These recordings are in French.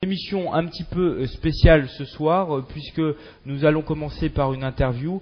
Émission un petit peu spéciale ce soir puisque nous allons commencer par une interview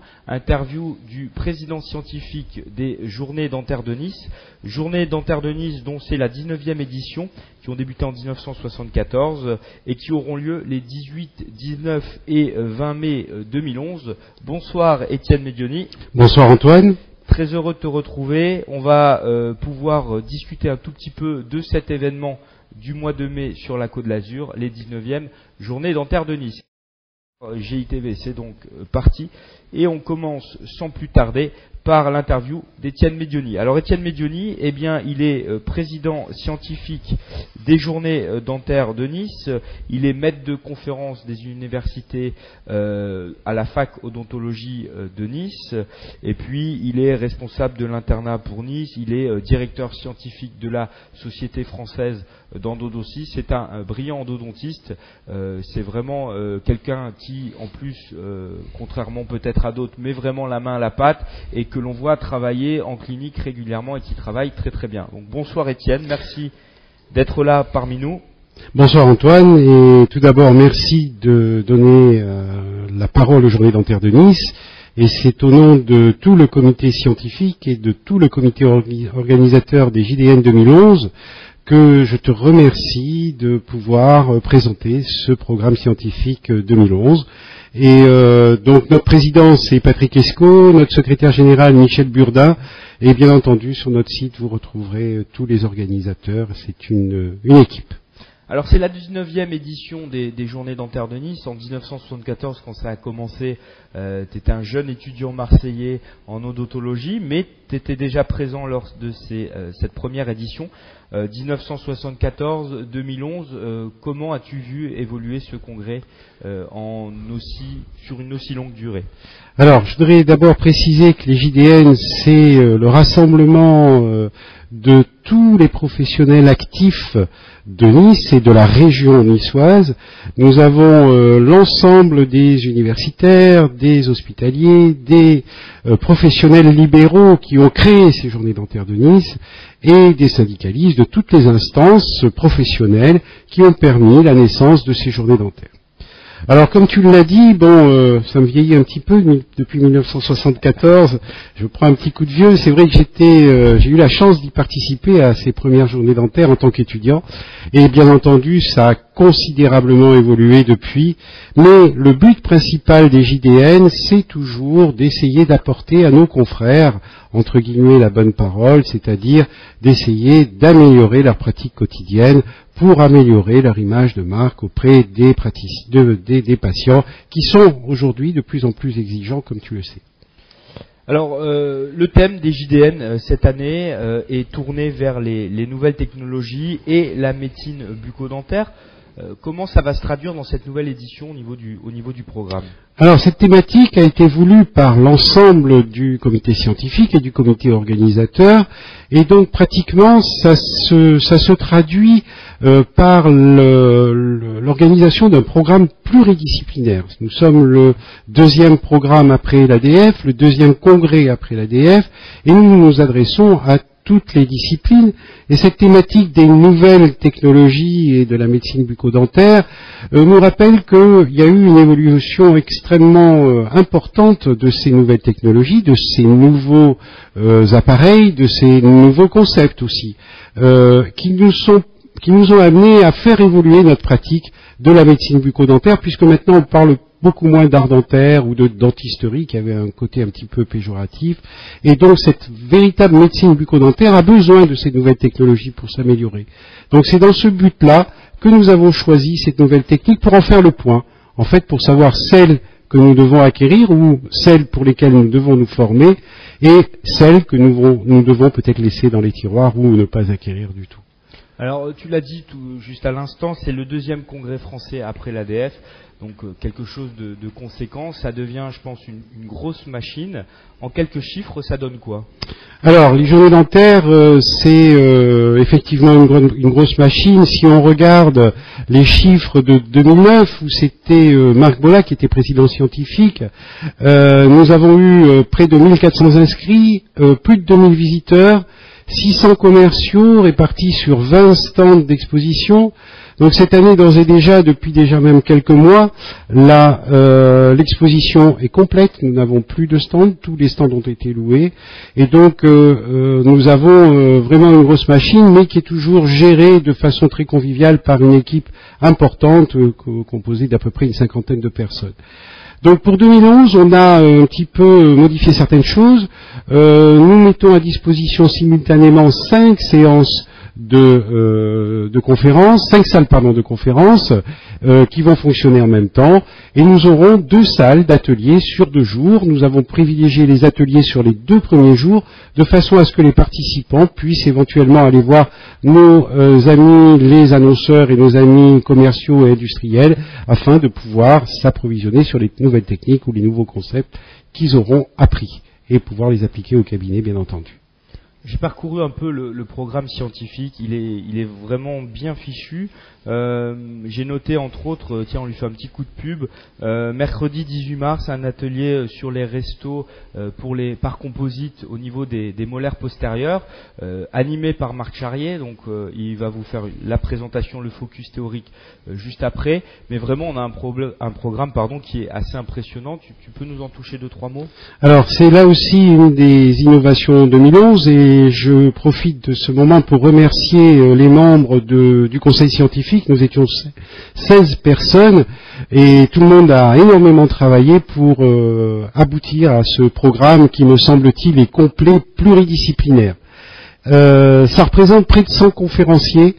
du président scientifique des Journées dentaires de Nice. Journées dentaires de Nice dont c'est la 19e édition, qui ont débuté en 1974 et qui auront lieu les 18, 19 et 20 mai 2011. Bonsoir Étienne Medioni. Bonsoir Antoine. Très heureux de te retrouver. On va pouvoir discuter un tout petit peu de cet événement du mois de mai sur la Côte d'Azur, les 19e Journées dentaires de Nice. GITV, c'est donc parti. Et on commence sans plus tarder par l'interview d'Étienne Medioni. Alors Étienne Medioni, eh bien, il est président scientifique des Journées dentaires de Nice. Il est maître de conférence des universités à la fac odontologie de Nice. Et puis, il est responsable de l'internat pour Nice. Il est directeur scientifique de la Société française d'endodontie. C'est un brillant endodontiste. C'est vraiment quelqu'un qui, en plus, contrairement peut-être à d'autres, met vraiment la main à la pâte et que l'on voit travailler en clinique régulièrement et qui travaille très très bien. Donc bonsoir Étienne, merci d'être là parmi nous. Bonsoir Antoine, et tout d'abord merci de donner la parole aux Journées dentaires de Nice, et c'est au nom de tout le comité scientifique et de tout le comité organisateur des JDN 2011 que je te remercie de pouvoir présenter ce programme scientifique 2011. Et donc notre président c'est Patrick Escaut, notre secrétaire général Michel Burdin, et bien entendu sur notre site vous retrouverez tous les organisateurs, c'est une équipe. Alors c'est la 19e édition des Journées dentaires de Nice. En 1974, quand ça a commencé, tu étais un jeune étudiant marseillais en odontologie, mais tu étais déjà présent lors de cette première édition. 1974-2011, comment as-tu vu évoluer ce congrès sur une aussi longue durée? Alors, je voudrais d'abord préciser que les JDN, c'est le rassemblement de tous les professionnels actifs de Nice et de la région niçoise. Nous avons l'ensemble des universitaires, des hospitaliers, des professionnels libéraux qui ont créé ces Journées dentaires de Nice et des syndicalistes de toutes les instances professionnelles qui ont permis la naissance de ces Journées dentaires. Alors, comme tu l'as dit, ça me vieillit un petit peu depuis 1974. Je prends un petit coup de vieux. C'est vrai que j'ai eu la chance d'y participer à ces premières Journées dentaires en tant qu'étudiant. Et bien entendu, ça a considérablement évolué depuis. Mais le but principal des JDN, c'est toujours d'essayer d'apporter à nos confrères, entre guillemets, la bonne parole, c'est-à-dire d'essayer d'améliorer leur pratique quotidienne pour améliorer leur image de marque auprès des patients qui sont aujourd'hui de plus en plus exigeants, comme tu le sais. Alors, le thème des JDN cette année est tourné vers les nouvelles technologies et la médecine bucco-dentaire. Comment ça va se traduire dans cette nouvelle édition au niveau du programme? Alors, cette thématique a été voulue par l'ensemble du comité scientifique et du comité organisateur, et donc pratiquement ça se traduit par l'organisation d'un programme pluridisciplinaire. Nous sommes le deuxième programme après l'ADF, le deuxième congrès après l'ADF, et nous nous adressons à toutes les disciplines, et cette thématique des nouvelles technologies et de la médecine bucco-dentaire nous rappelle qu'il y a eu une évolution extrêmement importante de ces nouvelles technologies, de ces nouveaux appareils, de ces nouveaux concepts aussi, qui nous ont amenés à faire évoluer notre pratique de la médecine bucco-dentaire, puisque maintenant on parle beaucoup moins d'art dentaire ou de dentisterie qui avait un côté un petit peu péjoratif, et donc cette véritable médecine bucco-dentaire a besoin de ces nouvelles technologies pour s'améliorer. Donc c'est dans ce but-là que nous avons choisi cette nouvelle technique pour en faire le point, en fait pour savoir celles que nous devons acquérir ou celles pour lesquelles nous devons nous former et celles que nous devons peut-être laisser dans les tiroirs ou ne pas acquérir du tout. Alors tu l'as dit juste à l'instant, c'est le deuxième congrès français après l'ADF. Donc quelque chose de conséquent, ça devient, je pense, une grosse machine. En quelques chiffres, ça donne quoi? Alors, les Journées dentaires, c'est effectivement une grosse machine. Si on regarde les chiffres de 2009, où c'était Marc Bolla qui était président scientifique, nous avons eu près de 1400 inscrits, plus de 2000 visiteurs. 600 commerciaux répartis sur 20 stands d'exposition. Donc cette année, d'ores et déjà, depuis déjà même quelques mois, l'exposition est complète. Nous n'avons plus de stands, tous les stands ont été loués. Et donc nous avons vraiment une grosse machine, mais qui est toujours gérée de façon très conviviale par une équipe importante, composée d'à peu près une 50aine de personnes. Donc pour 2011, on a un petit peu modifié certaines choses. Nous mettons à disposition simultanément 5 séances de conférences, 5 salles de conférences qui vont fonctionner en même temps, et nous aurons 2 salles d'ateliers sur 2 jours. Nous avons privilégié les ateliers sur les 2 premiers jours, de façon à ce que les participants puissent éventuellement aller voir nos amis les annonceurs et nos amis commerciaux et industriels, afin de pouvoir s'approvisionner sur les nouvelles techniques ou les nouveaux concepts qu'ils auront appris, et pouvoir les appliquer au cabinet, bien entendu. J'ai parcouru un peu le programme scientifique, il est vraiment bien fichu. J'ai noté entre autres, tiens, on lui fait un petit coup de pub, mercredi 18 mars, un atelier sur les restos par composite au niveau des molaires postérieurs, animé par Marc Charrier. Donc il va vous faire la présentation, le focus théorique juste après. Mais vraiment, on a un programme qui est assez impressionnant. Tu peux nous en toucher 2-3 mots? Alors c'est là aussi une des innovations 2011, et je profite de ce moment pour remercier les membres du conseil scientifique. Nous étions 16 personnes et tout le monde a énormément travaillé pour aboutir à ce programme qui, me semble-t-il, est complet, pluridisciplinaire. Ça représente près de 100 conférenciers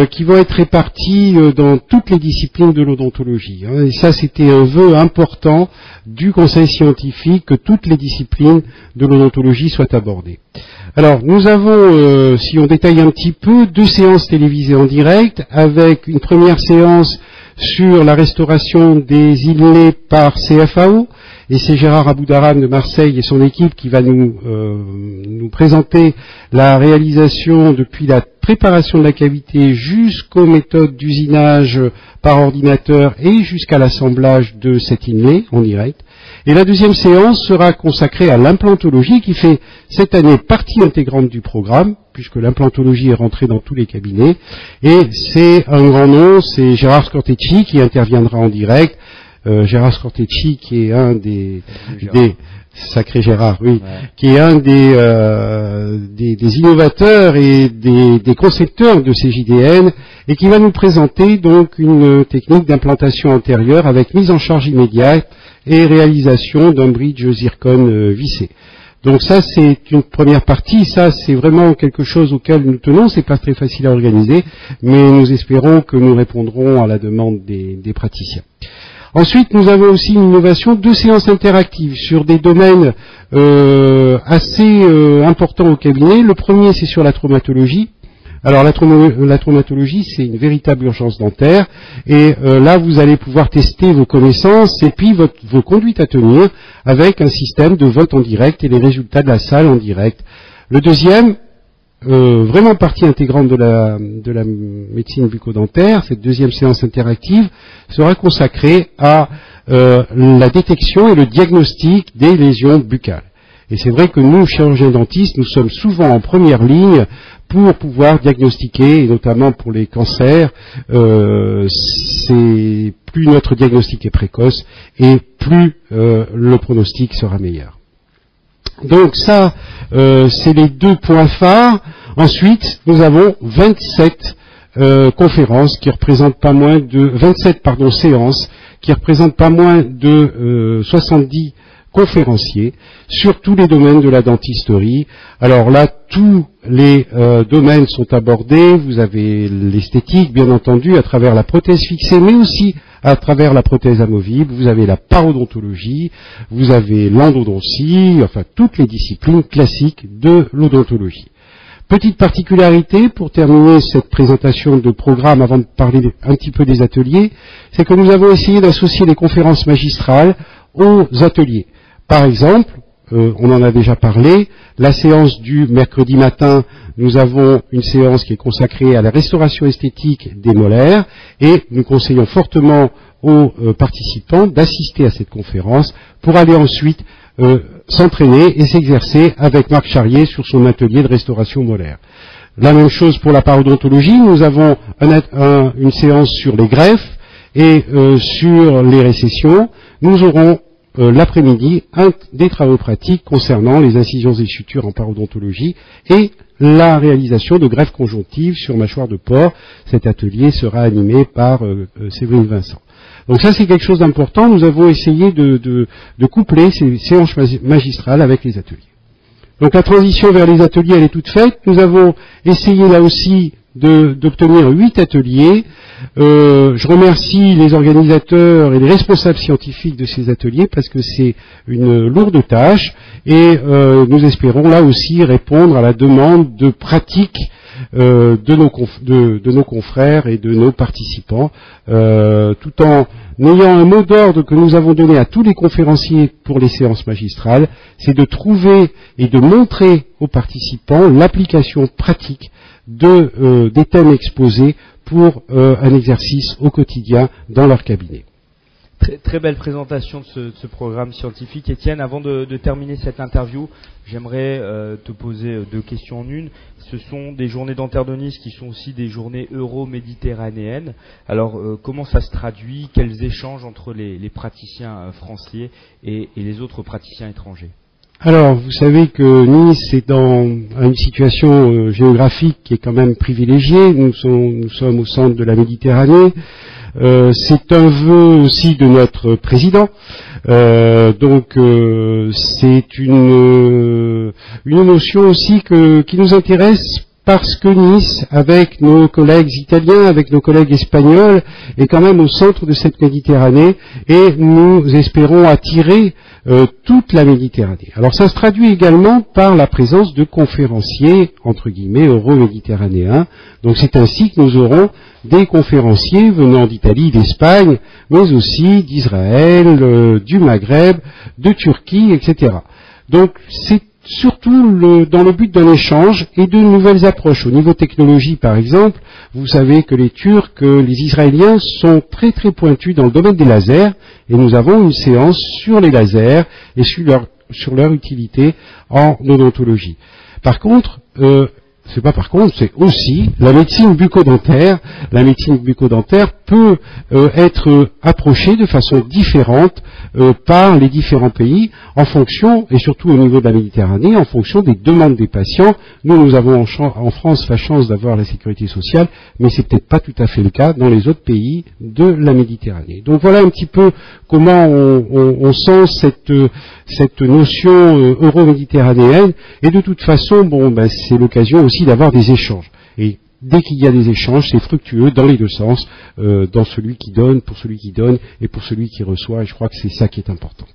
qui vont être répartis dans toutes les disciplines de l'odontologie. Et ça, c'était un vœu important du conseil scientifique, que toutes les disciplines de l'odontologie soient abordées. Alors, nous avons, si on détaille un petit peu, 2 séances télévisées en direct, avec une première séance sur la restauration des inlays par CFAO, et c'est Gérard Aboudaram de Marseille et son équipe qui va nous présenter la réalisation depuis la préparation de la cavité jusqu'aux méthodes d'usinage par ordinateur et jusqu'à l'assemblage de cet inlay en direct. Et la deuxième séance sera consacrée à l'implantologie, qui fait cette année partie intégrante du programme, puisque l'implantologie est rentrée dans tous les cabinets. Et c'est un grand nom, c'est Gérard Scortecci qui interviendra en direct. Gérard Scortecci, qui est un des sacré Gérard, oui, ouais, qui est un des innovateurs et des concepteurs de ces JDN, et qui va nous présenter donc une technique d'implantation antérieure avec mise en charge immédiate et réalisation d'un bridge zircon vissé. Donc ça, c'est une première partie. Ça, c'est vraiment quelque chose auquel nous tenons. C'est pas très facile à organiser, mais nous espérons que nous répondrons à la demande des praticiens. Ensuite, nous avons aussi une innovation, 2 séances interactives sur des domaines assez importants au cabinet. Le premier, c'est sur la traumatologie. Alors la traumatologie, c'est une véritable urgence dentaire, et là vous allez pouvoir tester vos connaissances et puis vos conduites à tenir avec un système de vote en direct et les résultats de la salle en direct. Le deuxième, vraiment partie intégrante de la médecine bucco-dentaire, cette deuxième séance interactive sera consacrée à la détection et le diagnostic des lésions buccales. Et c'est vrai que nous, chirurgiens dentistes, nous sommes souvent en première ligne pour pouvoir diagnostiquer, et notamment pour les cancers. C'est plus notre diagnostic est précoce et plus le pronostic sera meilleur. Donc ça, c'est les 2 points phares. Ensuite, nous avons 27 conférences qui représentent pas moins de 27 séances qui représentent pas moins de 70 conférenciers sur tous les domaines de la dentisterie. Alors là, tous les domaines sont abordés. Vous avez l'esthétique, bien entendu, à travers la prothèse fixée, mais aussi à travers la prothèse amovible. Vous avez la parodontologie, vous avez l'endodontie, enfin toutes les disciplines classiques de l'odontologie. Petite particularité, pour terminer cette présentation de programme, avant de parler un petit peu des ateliers, c'est que nous avons essayé d'associer les conférences magistrales aux ateliers. Par exemple, on en a déjà parlé, la séance du mercredi matin, nous avons une séance qui est consacrée à la restauration esthétique des molaires, et nous conseillons fortement aux participants d'assister à cette conférence pour aller ensuite s'entraîner et s'exercer avec Marc Charrier sur son atelier de restauration molaire. La même chose pour la parodontologie, nous avons une séance sur les greffes et sur les récessions. Nous aurons l'après-midi des travaux pratiques concernant les incisions et sutures en parodontologie et la réalisation de greffes conjonctives sur mâchoire de porc. Cet atelier sera animé par Séverine Vincent. Donc ça, c'est quelque chose d'important. Nous avons essayé de coupler ces séances magistrales avec les ateliers. Donc la transition vers les ateliers, elle est toute faite. Nous avons essayé là aussi d'obtenir 8 ateliers. Je remercie les organisateurs et les responsables scientifiques de ces ateliers parce que c'est une lourde tâche et nous espérons là aussi répondre à la demande de pratique de nos confrères et de nos participants, tout en ayant un mot d'ordre que nous avons donné à tous les conférenciers pour les séances magistrales, c'est de trouver et de montrer aux participants l'application pratique des thèmes exposés pour un exercice au quotidien dans leur cabinet. Très belle présentation de ce programme scientifique. Étienne, avant de terminer cette interview, j'aimerais te poser 2 questions en une. Ce sont des journées dentaires de Nice qui sont aussi des journées euro-méditerranéennes. Alors, comment ça se traduit? Quels échanges entre les praticiens français et les autres praticiens étrangers? Alors, vous savez que Nice est dans une situation géographique qui est quand même privilégiée. Nous sommes au centre de la Méditerranée. C'est un vœu aussi de notre président. Donc c'est une notion aussi qui nous intéresse parce que Nice, avec nos collègues italiens, avec nos collègues espagnols, est quand même au centre de cette Méditerranée et nous espérons attirer toute la Méditerranée. Alors ça se traduit également par la présence de conférenciers, entre guillemets, euro-méditerranéens. Donc c'est ainsi que nous aurons des conférenciers venant d'Italie, d'Espagne, mais aussi d'Israël, du Maghreb, de Turquie, etc. Donc c'est surtout dans le but d'un échange et de nouvelles approches. Au niveau technologie, par exemple, vous savez que les Turcs, les Israéliens sont très très pointus dans le domaine des lasers, et nous avons une séance sur les lasers et sur leur utilité en odontologie. Par contre, c'est aussi la médecine bucco-dentaire. La médecine bucco-dentaire peut être approchée de façon différente par les différents pays en fonction, et surtout au niveau de la Méditerranée, en fonction des demandes des patients. Nous avons en France la chance d'avoir la sécurité sociale, mais c'est peut-être pas tout à fait le cas dans les autres pays de la Méditerranée. Donc voilà un petit peu comment on sent cette notion euro-méditerranéenne, et de toute façon, c'est l'occasion aussi d'avoir des échanges. Et dès qu'il y a des échanges, c'est fructueux dans les deux sens, dans celui qui donne, pour celui qui donne, et pour celui qui reçoit, et je crois que c'est ça qui est important.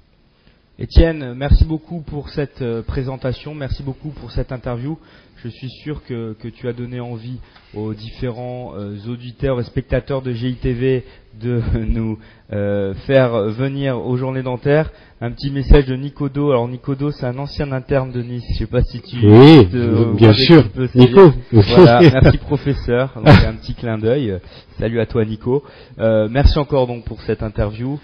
Étienne, merci beaucoup pour cette présentation, merci beaucoup pour cette interview. Je suis sûr que tu as donné envie aux différents auditeurs et spectateurs de GITV de nous faire venir aux journées dentaires. Un petit message de Nicodo. Alors Nicodo, c'est un ancien interne de Nice. Je sais pas si tu... Oui, bien sûr. Nico. Voilà, merci professeur. Donc un petit clin d'œil. Salut à toi Nico. Merci encore donc pour cette interview.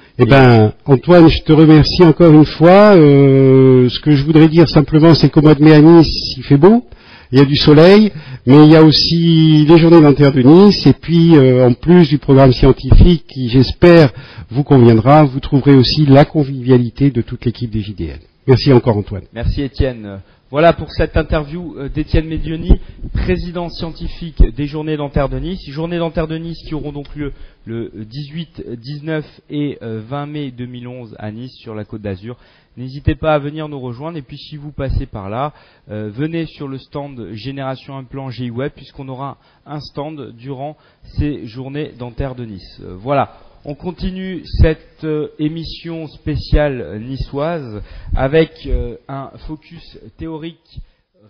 Antoine, je te remercie encore une fois. Ce que je voudrais dire simplement, c'est qu'au mois de mai à Nice, il fait beau. Il y a du soleil, mais il y a aussi les journées dentaires de Nice, et puis en plus du programme scientifique qui, j'espère, vous conviendra, vous trouverez aussi la convivialité de toute l'équipe des JDL. Merci encore Antoine. Merci Étienne. Voilà pour cette interview d'Étienne Medioni, président scientifique des Journées dentaires de Nice. Journées dentaires de Nice qui auront donc lieu le 18, 19 et 20 mai 2011 à Nice sur la Côte d'Azur. N'hésitez pas à venir nous rejoindre, et puis si vous passez par là, venez sur le stand Génération Implant GIWeb, puisqu'on aura un stand durant ces Journées dentaires de Nice. Voilà. On continue cette émission spéciale niçoise avec un focus théorique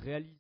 réalisé.